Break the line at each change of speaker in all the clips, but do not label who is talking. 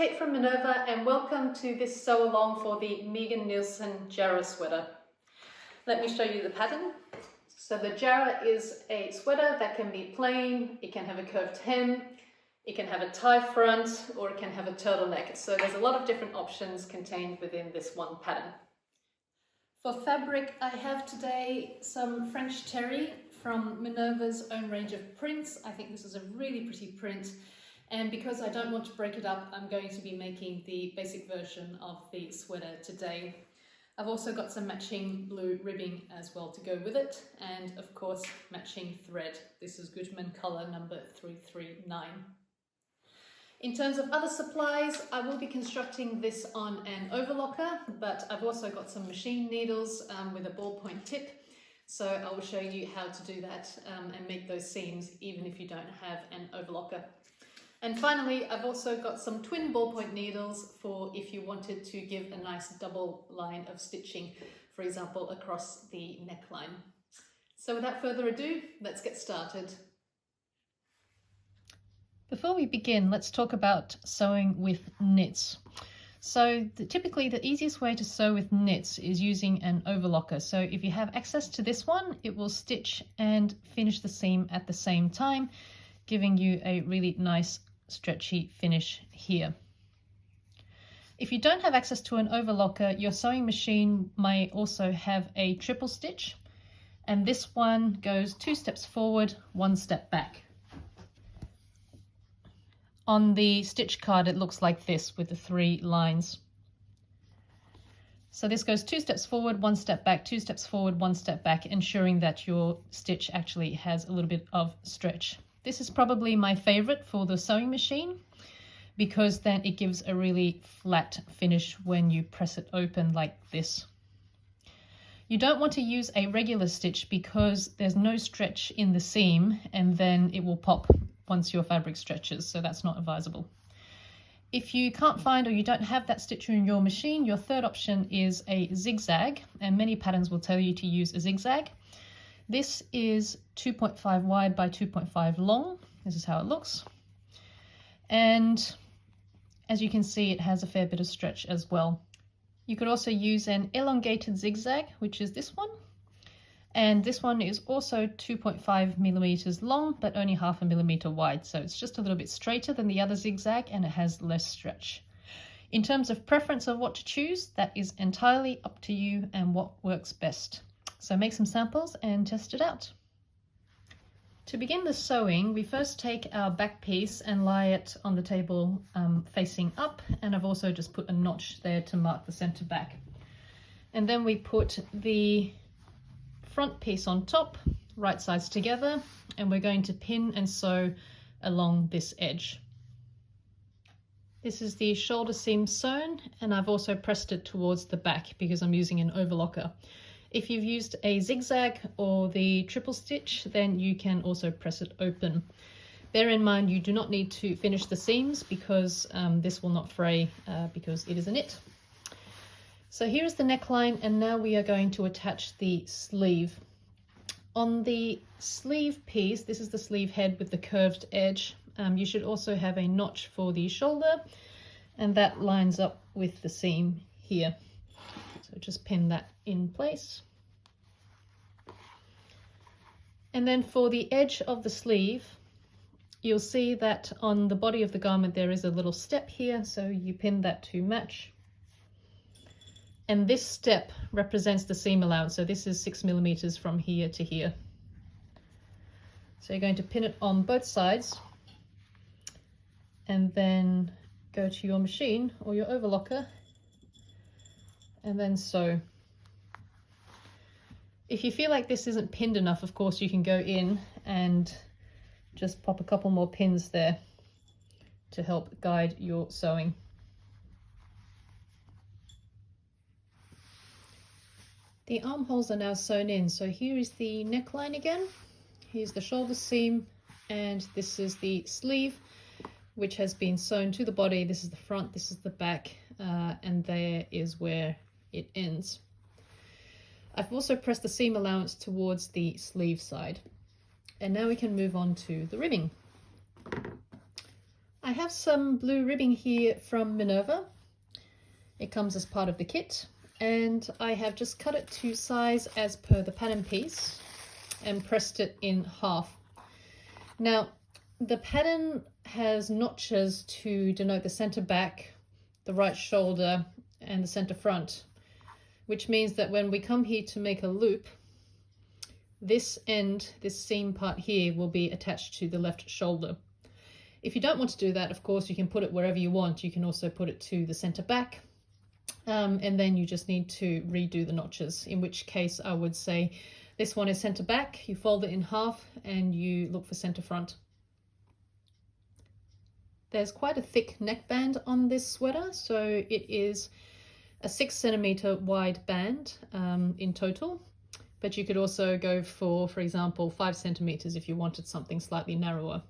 Kate from Minerva and welcome to this sew along for the Megan Nielsen Jarrah Sweater. Let me show you the pattern. So the Jarrah is a sweater that can be plain, it can have a curved hem, it can have a tie front, or it can have a turtleneck. So there's a lot of different options contained within this one pattern. For fabric, I have today some French terry from Minerva's own range of prints. I think this is a really pretty print. And because I don't want to break it up, I'm going to be making the basic version of the sweater today. I've also got some matching blue ribbing as well to go with it, and of course matching thread. This is Goodman color number 339. In terms of other supplies, I will be constructing this on an overlocker, but I've also got some machine needles with a ballpoint tip. So I will show you how to do that and make those seams even if you don't have an overlocker. And finally, I've also got some twin ballpoint needles for if you wanted to give a nice double line of stitching, for example, across the neckline. So without further ado, let's get started. Before we begin, let's talk about sewing with knits. So typically the easiest way to sew with knits is using an overlocker. So if you have access to this one, it will stitch and finish the seam at the same time, giving you a really nice stretchy finish here. If you don't have access to an overlocker, your sewing machine may also have a triple stitch, and this one goes 2 steps forward, 1 step back. On the stitch card it looks like this with the 3 lines. So this goes 2 steps forward, 1 step back, 2 steps forward, 1 step back, ensuring that your stitch actually has a little bit of stretch. This is probably my favorite for the sewing machine because then it gives a really flat finish when you press it open like this. You don't want to use a regular stitch because there's no stretch in the seam and then it will pop once your fabric stretches, so that's not advisable. If you can't find or you don't have that stitcher in your machine, your third option is a zigzag, and many patterns will tell you to use a zigzag. This is 2.5 wide by 2.5 long. This is how it looks. And as you can see, it has a fair bit of stretch as well. You could also use an elongated zigzag, which is this one. And this one is also 2.5 millimeters long, but only 0.5 millimeter wide. So it's just a little bit straighter than the other zigzag and it has less stretch. In terms of preference of what to choose, that is entirely up to you and what works best. So make some samples and test it out. To begin the sewing, we first take our back piece and lie it on the table facing up, and I've also just put a notch there to mark the center back. And then we put the front piece on top, right sides together, and we're going to pin and sew along this edge. This is the shoulder seam sewn, and I've also pressed it towards the back because I'm using an overlocker. If you've used a zigzag or the triple stitch, then you can also press it open. Bear in mind you do not need to finish the seams because this will not fray because it is a knit. So here's the neckline, and now we are going to attach the sleeve. On the sleeve piece, this is the sleeve head with the curved edge. You should also have a notch for the shoulder, and that lines up with the seam here. So just pin that in place. And then for the edge of the sleeve, you'll see that on the body of the garment there is a little step here, so you pin that to match. And this step represents the seam allowance, so this is 6 millimeters from here to here. So you're going to pin it on both sides and then go to your machine or your overlocker and then sew. If you feel like this isn't pinned enough, of course you can go in and just pop a couple more pins there to help guide your sewing. The armholes are now sewn in, so here is the neckline again. Here's the shoulder seam, and this is the sleeve, which has been sewn to the body. This is the front, this is the back, and there is where it ends. I've also pressed the seam allowance towards the sleeve side. And now we can move on to the ribbing. I have some blue ribbing here from Minerva. It comes as part of the kit, and I have just cut it to size as per the pattern piece and pressed it in half. Now, the pattern has notches to denote the center back, the right shoulder, and the center front, which means that when we come here to make a loop, this end, this seam part here, will be attached to the left shoulder. If you don't want to do that, of course, you can put it wherever you want. You can also put it to the center back, and then you just need to redo the notches, in which case I would say this one is center back, you fold it in half, and you look for center front. There's quite a thick neckband on this sweater, so it is a 6 centimeter wide band in total, but you could also go for example, 5 centimeters if you wanted something slightly narrower.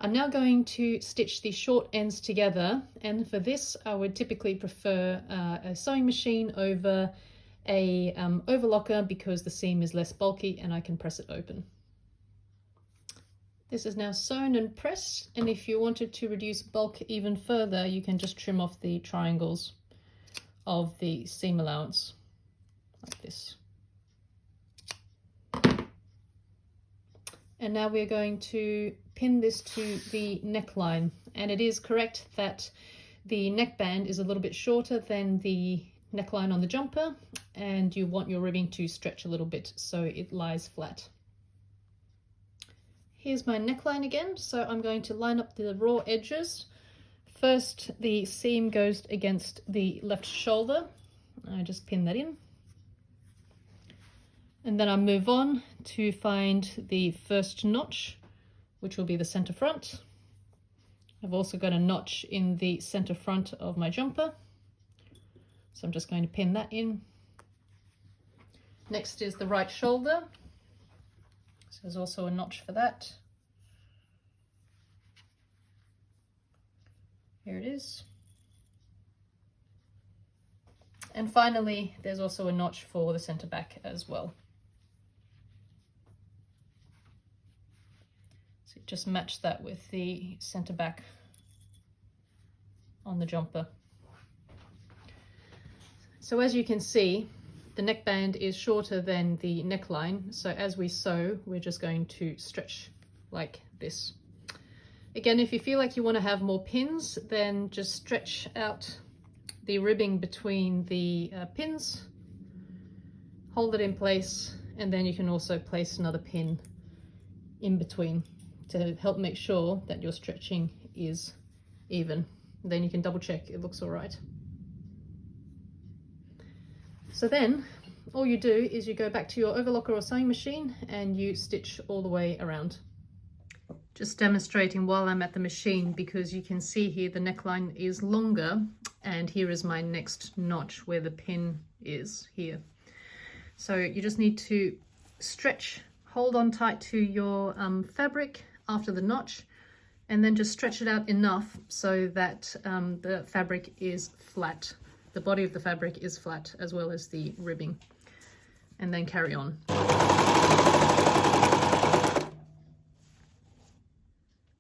I'm now going to stitch the short ends together, and for this I would typically prefer a sewing machine over a overlocker because the seam is less bulky and I can press it open. This is now sewn and pressed, and if you wanted to reduce bulk even further, you can just trim off the triangles of the seam allowance like this. And now we're going to pin this to the neckline, and it is correct that the neckband is a little bit shorter than the neckline on the jumper, and you want your ribbing to stretch a little bit so it lies flat. Here's my neckline again, so I'm going to line up the raw edges. First, the seam goes against the left shoulder. I just pin that in. And then I move on to find the first notch, which will be the center front. I've also got a notch in the center front of my jumper, so I'm just going to pin that in. Next is the right shoulder. So there's also a notch for that. Here it is. And finally, there's also a notch for the center back as well. So just match that with the center back on the jumper. So as you can see, the neckband is shorter than the neckline, so as we sew, we're just going to stretch like this. Again, if you feel like you want to have more pins, then just stretch out the ribbing between the pins, hold it in place, and then you can also place another pin in between to help make sure that your stretching is even. Then you can double check it looks all right. So then all you do is you go back to your overlocker or sewing machine and you stitch all the way around. Just demonstrating while I'm at the machine, because you can see here the neckline is longer, and here is my next notch where the pin is here. So you just need to stretch, hold on tight to your fabric after the notch, and then just stretch it out enough so that the fabric is flat. The body of the fabric is flat as well as the ribbing, and then carry on.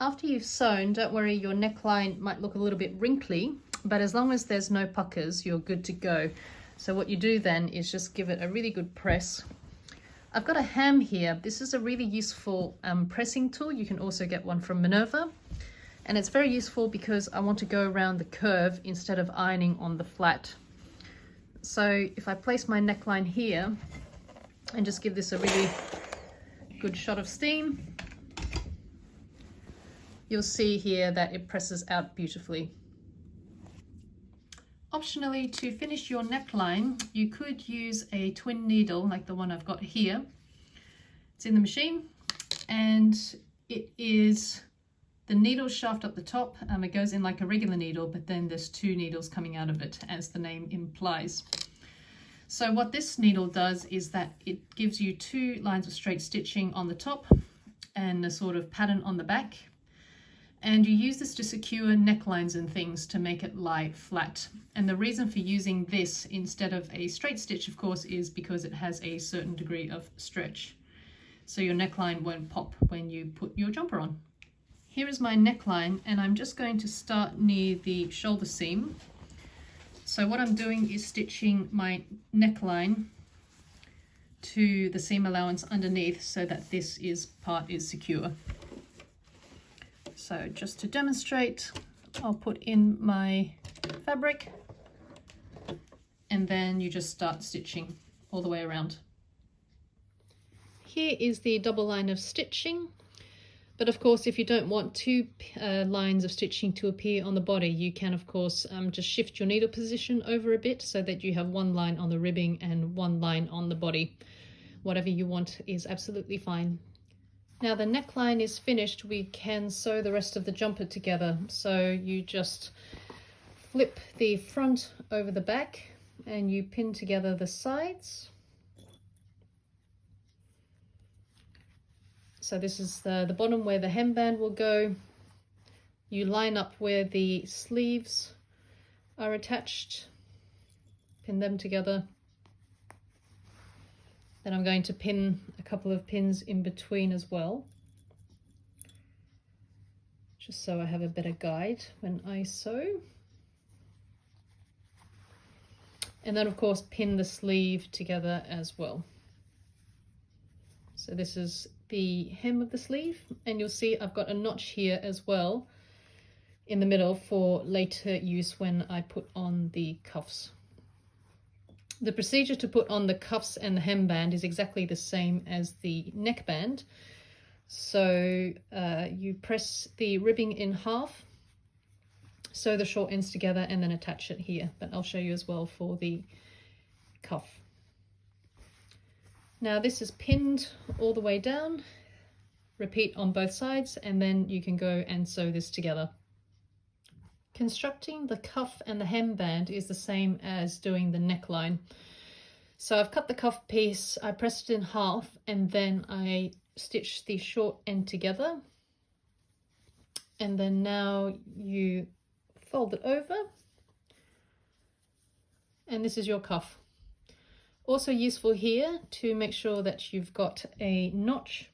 After you've sewn, don't worry, your neckline might look a little bit wrinkly, but as long as there's no puckers, you're good to go. So what you do then is just give it a really good press. I've got a ham here. This is a really useful pressing tool. You can also get one from Minerva. And it's very useful because I want to go around the curve instead of ironing on the flat. So if I place my neckline here and just give this a really good shot of steam, you'll see here that it presses out beautifully. Optionally, to finish your neckline, you could use a twin needle like the one I've got here. It's in the machine, and it is the needle shaft up the top. It goes in like a regular needle, but then there's 2 needles coming out of it, as the name implies. So what this needle does is that it gives you 2 lines of straight stitching on the top and a sort of pattern on the back. And you use this to secure necklines and things to make it lie flat. And the reason for using this instead of a straight stitch, of course, is because it has a certain degree of stretch. So your neckline won't pop when you put your jumper on. here is my neckline, and I'm just going to start near the shoulder seam. So what I'm doing is stitching my neckline to the seam allowance underneath so that this part is secure. So just to demonstrate, I'll put in my fabric and then you just start stitching all the way around. Here is the double line of stitching, but of course if you don't want two lines of stitching to appear on the body, you can of course just shift your needle position over a bit so that you have one line on the ribbing and one line on the body. Whatever you want is absolutely fine. Now the neckline is finished, we can sew the rest of the jumper together. So you just flip the front over the back and you pin together the sides. So this is the bottom where the hemband will go. You line up where the sleeves are attached, pin them together. Then I'm going to pin a couple of pins in between as well, just so I have a better guide when I sew. And then of course pin the sleeve together as well. So this is the hem of the sleeve, and you'll see I've got a notch here as well in the middle for later use when I put on the cuffs. The procedure to put on the cuffs and the hemband is exactly the same as the neckband. So you press the ribbing in half, sew the short ends together and then attach it here, but I'll show you as well for the cuff. Now this is pinned all the way down, repeat on both sides, and then you can go and sew this together. Constructing the cuff and the hemband is the same as doing the neckline. So I've cut the cuff piece, I pressed it in half, and then I stitched the short end together. And then now you fold it over, and this is your cuff. Also useful here to make sure that you've got a notch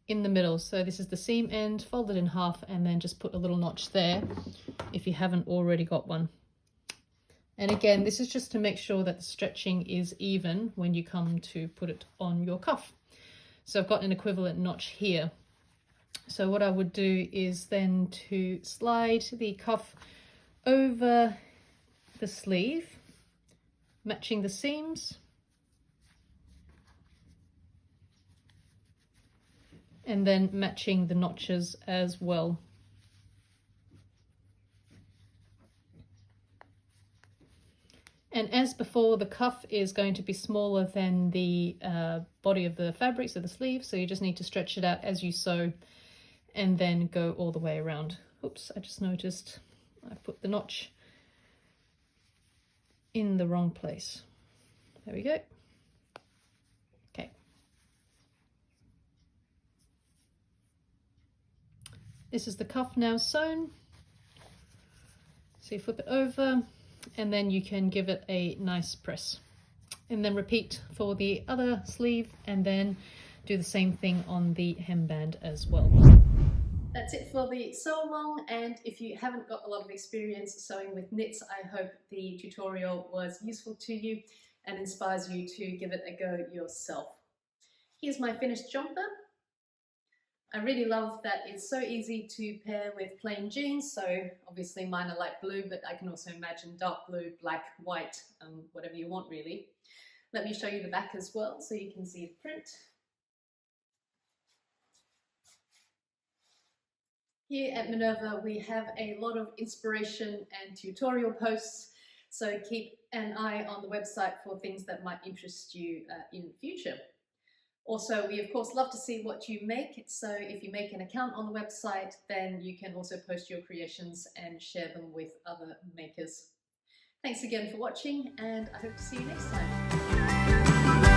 in the middle. So this is the seam end, fold it in half, and then just put a little notch there if you haven't already got one. And again, this is just to make sure that the stretching is even when you come to put it on your cuff. So I've got an equivalent notch here. So what I would do is then to slide the cuff over the sleeve, matching the seams, and then matching the notches as well. And as before, the cuff is going to be smaller than the body of the fabric, so the sleeve, so you just need to stretch it out as you sew and then go all the way around. Oops, I just noticed I put the notch in the wrong place. There we go. Okay. This is the cuff now sewn. So you flip it over and then you can give it a nice press. And then repeat for the other sleeve and then do the same thing on the hemband as well. That's it for the sew along, and if you haven't got a lot of experience sewing with knits, I hope the tutorial was useful to you and inspires you to give it a go yourself. Here's my finished jumper. I really love that it's so easy to pair with plain jeans, so obviously mine are light blue, but I can also imagine dark blue, black, white, whatever you want really. Let me show you the back as well so you can see the print. Here at Minerva we have a lot of inspiration and tutorial posts, so keep an eye on the website for things that might interest you in the future. Also, we of course love to see what you make, so if you make an account on the website, then you can also post your creations and share them with other makers. Thanks again for watching, and I hope to see you next time.